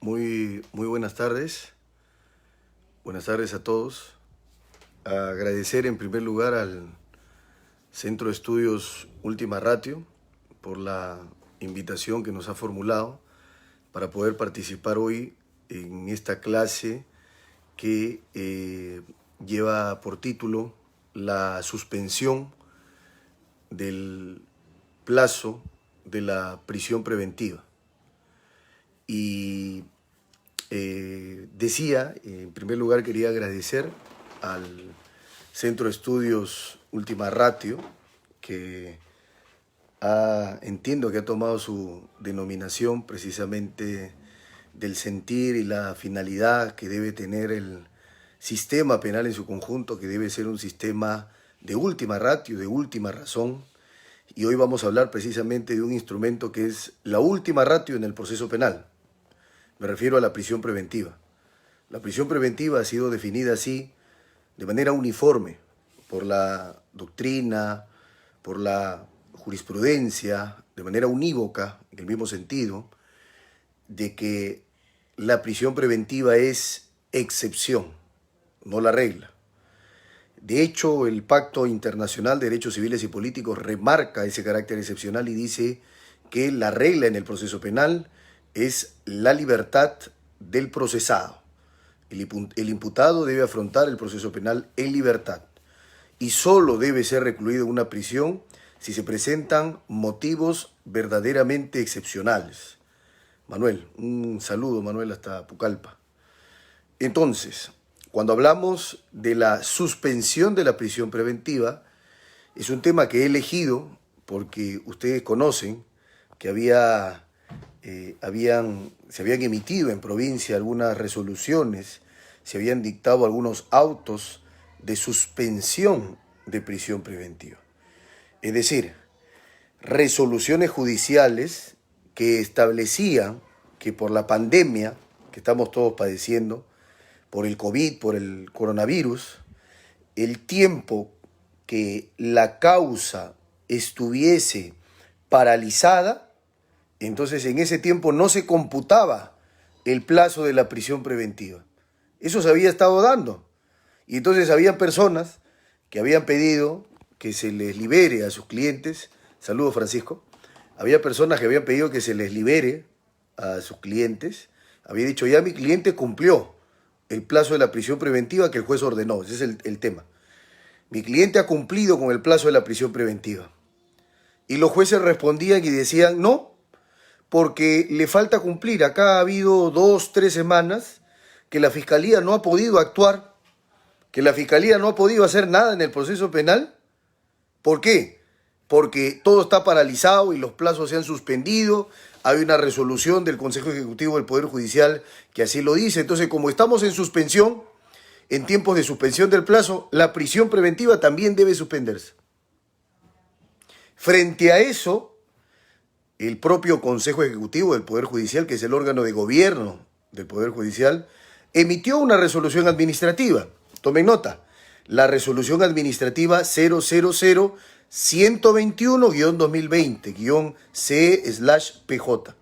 Muy buenas tardes. Buenas tardes a todos. Agradecer en primer lugar al Centro de Estudios Última Ratio por la invitación que nos ha formulado para poder participar hoy en esta clase que lleva por título la suspensión del plazo de la prisión preventiva. Y en primer lugar quería agradecer al Centro de Estudios Última Ratio, que entiendo que ha tomado su denominación precisamente del sentir y la finalidad que debe tener el sistema penal en su conjunto, que debe ser un sistema de última ratio, de última razón. Y hoy vamos a hablar precisamente de un instrumento que es la última ratio en el proceso penal. Me refiero a la prisión preventiva. La prisión preventiva ha sido definida así de manera uniforme por la doctrina, por la jurisprudencia, de manera unívoca, en el mismo sentido, de que la prisión preventiva es excepción, no la regla. De hecho, el Pacto Internacional de Derechos Civiles y Políticos remarca ese carácter excepcional y dice que la regla en el proceso penal es la libertad del procesado. El imputado debe afrontar el proceso penal en libertad y solo debe ser recluido en una prisión si se presentan motivos verdaderamente excepcionales. Manuel, un saludo, Manuel, hasta Pucallpa. Entonces, cuando hablamos de la suspensión de la prisión preventiva, es un tema que he elegido porque ustedes conocen que se habían emitido en provincia algunas resoluciones, se habían dictado algunos autos de suspensión de prisión preventiva. Es decir, resoluciones judiciales que establecían que por la pandemia que estamos todos padeciendo, por el COVID, por el coronavirus, el tiempo que la causa estuviese paralizada, entonces en ese tiempo no se computaba el plazo de la prisión preventiva. Eso se había estado dando. Y entonces había personas que habían pedido que se les libere a sus clientes. Saludos, Francisco. Había personas que habían pedido que se les libere a sus clientes. Había dicho, ya mi cliente cumplió el plazo de la prisión preventiva que el juez ordenó. Ese es el tema. Mi cliente ha cumplido con el plazo de la prisión preventiva. Y los jueces respondían y decían, no, porque le falta cumplir. Acá ha habido 2, 3 semanas que la Fiscalía no ha podido actuar, que la Fiscalía no ha podido hacer nada en el proceso penal. ¿Por qué? Porque todo está paralizado y los plazos se han suspendido. Hay una resolución del Consejo Ejecutivo del Poder Judicial que así lo dice. Entonces, como estamos en suspensión, en tiempos de suspensión del plazo, la prisión preventiva también debe suspenderse. Frente a eso, el propio Consejo Ejecutivo del Poder Judicial, que es el órgano de gobierno del Poder Judicial, emitió una resolución administrativa. Tomen nota, la resolución administrativa 000-121-2020-C/PJ.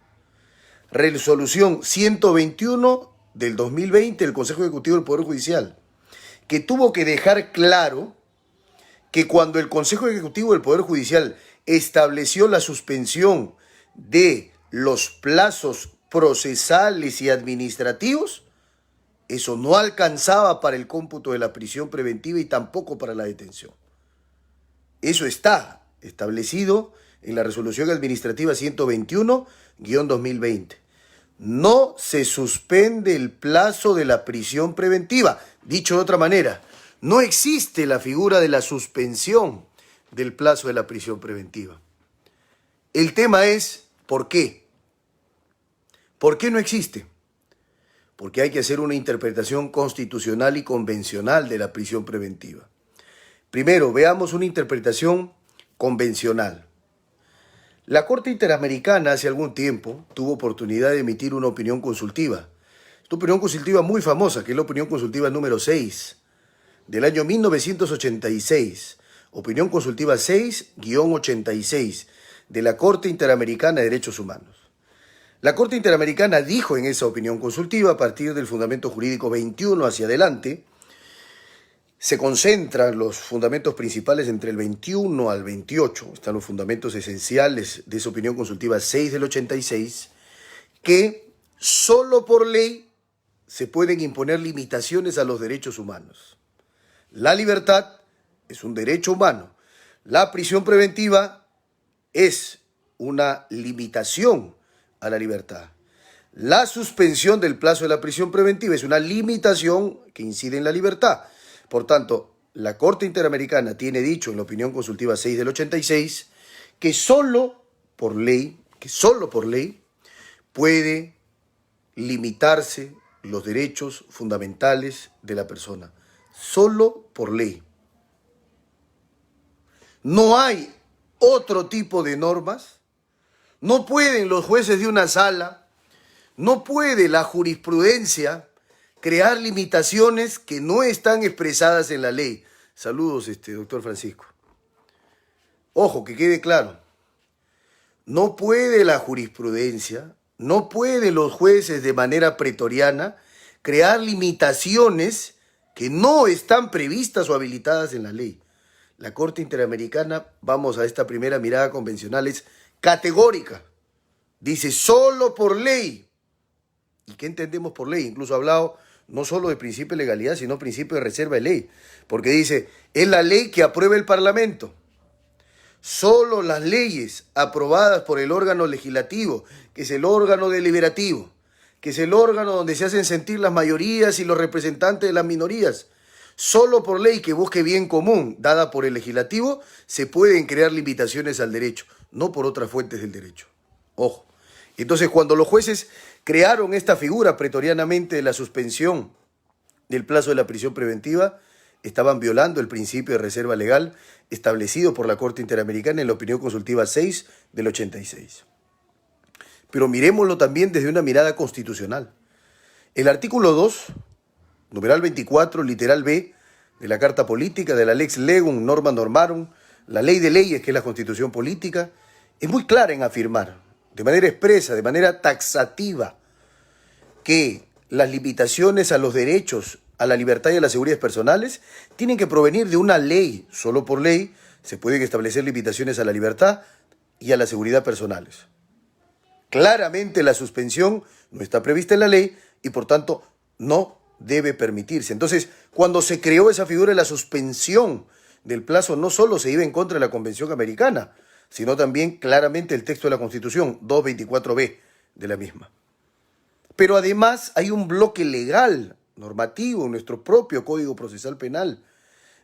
Resolución 121 del 2020 del Consejo Ejecutivo del Poder Judicial, que tuvo que dejar claro que cuando el Consejo Ejecutivo del Poder Judicial estableció la suspensión de los plazos procesales y administrativos, eso no alcanzaba para el cómputo de la prisión preventiva y tampoco para la detención. Eso está establecido en la resolución administrativa 121-2020. No se suspende el plazo de la prisión preventiva. Dicho de otra manera, no existe la figura de la suspensión del plazo de la prisión preventiva. El tema es, ¿por qué? ¿Por qué no existe? Porque hay que hacer una interpretación constitucional y convencional de la prisión preventiva. Primero, veamos una interpretación convencional. La Corte Interamericana hace algún tiempo tuvo oportunidad de emitir una opinión consultiva. Esta opinión consultiva muy famosa, que es la opinión consultiva número 6 del año 1986. Opinión consultiva 6-86 de la Corte Interamericana de Derechos Humanos. La Corte Interamericana dijo en esa opinión consultiva, a partir del fundamento jurídico 21 hacia adelante, se concentran los fundamentos principales entre el 21 al 28, están los fundamentos esenciales de esa opinión consultiva 6 del 86, que solo por ley se pueden imponer limitaciones a los derechos humanos. La libertad es un derecho humano. La prisión preventiva es una limitación a la libertad. La suspensión del plazo de la prisión preventiva es una limitación que incide en la libertad. Por tanto, la Corte Interamericana tiene dicho en la opinión consultiva 6 del 86 que solo por ley puede limitarse los derechos fundamentales de la persona. Solo por ley. No hay otro tipo de normas. No pueden los jueces de una sala, no puede la jurisprudencia crear limitaciones que no están expresadas en la ley. Saludos, doctor Francisco. Ojo, que quede claro. No puede la jurisprudencia, no pueden los jueces de manera pretoriana crear limitaciones que no están previstas o habilitadas en la ley. La Corte Interamericana, vamos a esta primera mirada convencional, es categórica. Dice solo por ley. ¿Y qué entendemos por ley? Incluso ha hablado no solo de principio de legalidad, sino principio de reserva de ley. Porque dice, es la ley que aprueba el Parlamento. Solo las leyes aprobadas por el órgano legislativo, que es el órgano deliberativo, que es el órgano donde se hacen sentir las mayorías y los representantes de las minorías, solo por ley que busque bien común, dada por el legislativo, se pueden crear limitaciones al derecho, no por otras fuentes del derecho. Ojo. Entonces, cuando los jueces crearon esta figura pretorianamente de la suspensión del plazo de la prisión preventiva, estaban violando el principio de reserva legal establecido por la Corte Interamericana en la opinión consultiva 6 del 86. Pero miremoslo también desde una mirada constitucional. El artículo 2, numeral 24, literal B, de la Carta Política, de la Lex Legum Norma Normarum, la ley de leyes, que es la Constitución Política, es muy clara en afirmar, de manera expresa, de manera taxativa, que las limitaciones a los derechos, a la libertad y a las seguridades personales tienen que provenir de una ley. Solo por ley se pueden establecer limitaciones a la libertad y a la seguridad personales. Claramente la suspensión no está prevista en la ley y por tanto no debe permitirse. Entonces, cuando se creó esa figura de la suspensión del plazo, no solo se iba en contra de la Convención Americana, sino también claramente el texto de la Constitución, 224b de la misma. Pero además hay un bloque legal, normativo, en nuestro propio Código Procesal Penal.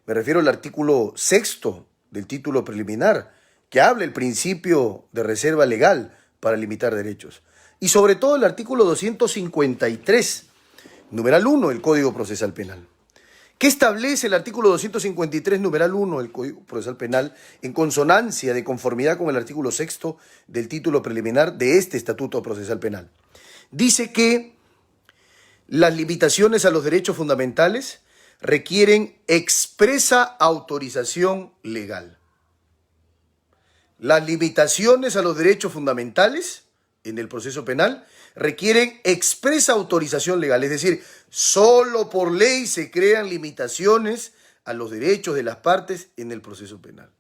Me refiero al artículo 6 del título preliminar, que habla del principio de reserva legal para limitar derechos. Y sobre todo el artículo 253, numeral 1 del Código Procesal Penal. ¿Qué establece el artículo 253, numeral 1 del Código Procesal Penal en consonancia, de conformidad con el artículo 6 del título preliminar de este Estatuto Procesal Penal? Dice que las limitaciones a los derechos fundamentales requieren expresa autorización legal. Las limitaciones a los derechos fundamentales en el proceso penal requieren expresa autorización legal, es decir, solo por ley se crean limitaciones a los derechos de las partes en el proceso penal.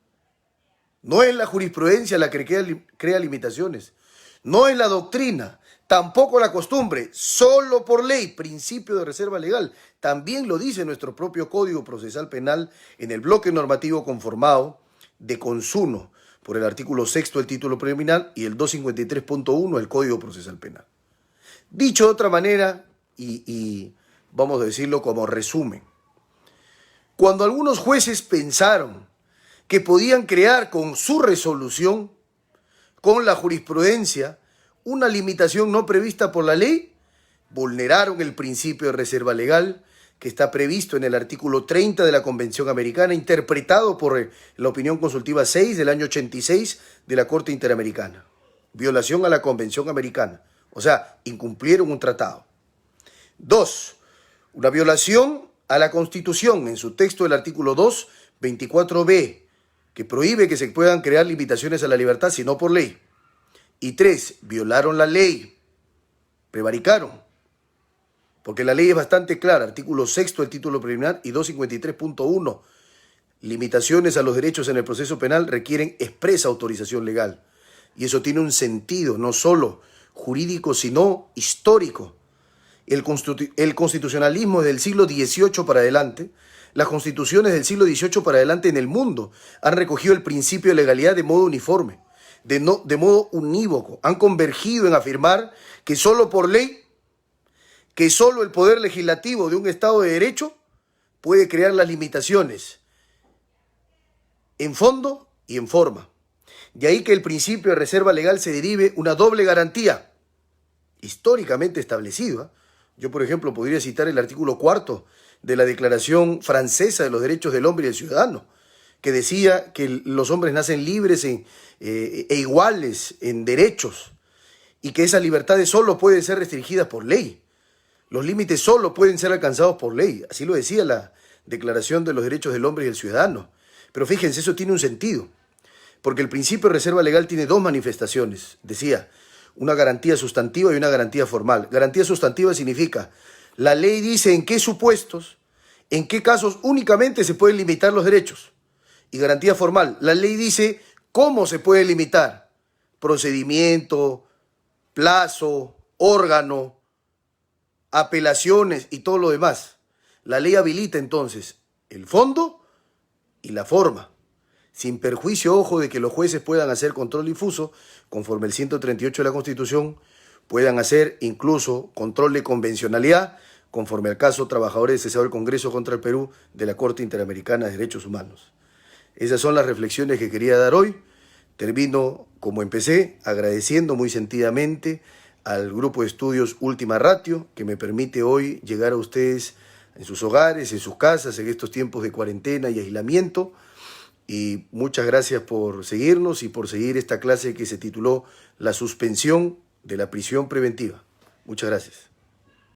No es la jurisprudencia la que crea limitaciones, no es la doctrina, tampoco la costumbre, solo por ley, principio de reserva legal. También lo dice nuestro propio Código Procesal Penal en el bloque normativo conformado de consuno por el artículo 6 del título preliminar y el 253.1 del Código Procesal Penal. Dicho de otra manera, y vamos a decirlo como resumen, cuando algunos jueces pensaron que podían crear con su resolución, con la jurisprudencia, una limitación no prevista por la ley, vulneraron el principio de reserva legal que está previsto en el artículo 30 de la Convención Americana, interpretado por la opinión consultiva 6 del año 86 de la Corte Interamericana. Violación a la Convención Americana, o sea, incumplieron un tratado. 2. Una violación a la Constitución en su texto del artículo 2, 24b, que prohíbe que se puedan crear limitaciones a la libertad, sino por ley. Y 3. Violaron la ley prevaricaron, porque la ley es bastante clara, artículo 6 del título preliminar y 253.1, limitaciones a los derechos en el proceso penal requieren expresa autorización legal. Y eso tiene un sentido no solo jurídico, sino histórico. El constitucionalismo del siglo XVIII para adelante, las constituciones del siglo XVIII para adelante en el mundo han recogido el principio de legalidad de modo uniforme, de modo unívoco. Han convergido en afirmar que solo por ley, que solo el poder legislativo de un Estado de Derecho puede crear las limitaciones en fondo y en forma. De ahí que el principio de reserva legal se derive una doble garantía históricamente establecida. Yo, por ejemplo, podría citar el artículo 4 de la Declaración Francesa de los Derechos del Hombre y del Ciudadano, que decía que los hombres nacen libres e iguales en derechos y que esas libertades solo pueden ser restringidas por ley. Los límites solo pueden ser alcanzados por ley. Así lo decía la Declaración de los Derechos del Hombre y del Ciudadano. Pero fíjense, eso tiene un sentido, porque el principio de reserva legal tiene dos manifestaciones. Decía, una garantía sustantiva y una garantía formal. Garantía sustantiva significa, la ley dice en qué supuestos, en qué casos únicamente se pueden limitar los derechos. Y garantía formal, la ley dice cómo se puede limitar. Procedimiento, plazo, órgano, apelaciones y todo lo demás. La ley habilita entonces el fondo y la forma, sin perjuicio, ojo, de que los jueces puedan hacer control difuso, conforme el 138 de la Constitución, puedan hacer incluso control de convencionalidad, conforme al caso Trabajadores Cesados del Congreso contra el Perú de la Corte Interamericana de Derechos Humanos. Esas son las reflexiones que quería dar hoy. Termino como empecé, agradeciendo muy sentidamente al grupo de estudios Última Ratio, que me permite hoy llegar a ustedes en sus hogares, en sus casas, en estos tiempos de cuarentena y aislamiento. Y muchas gracias por seguirnos y por seguir esta clase que se tituló La suspensión de la prisión preventiva. Muchas gracias.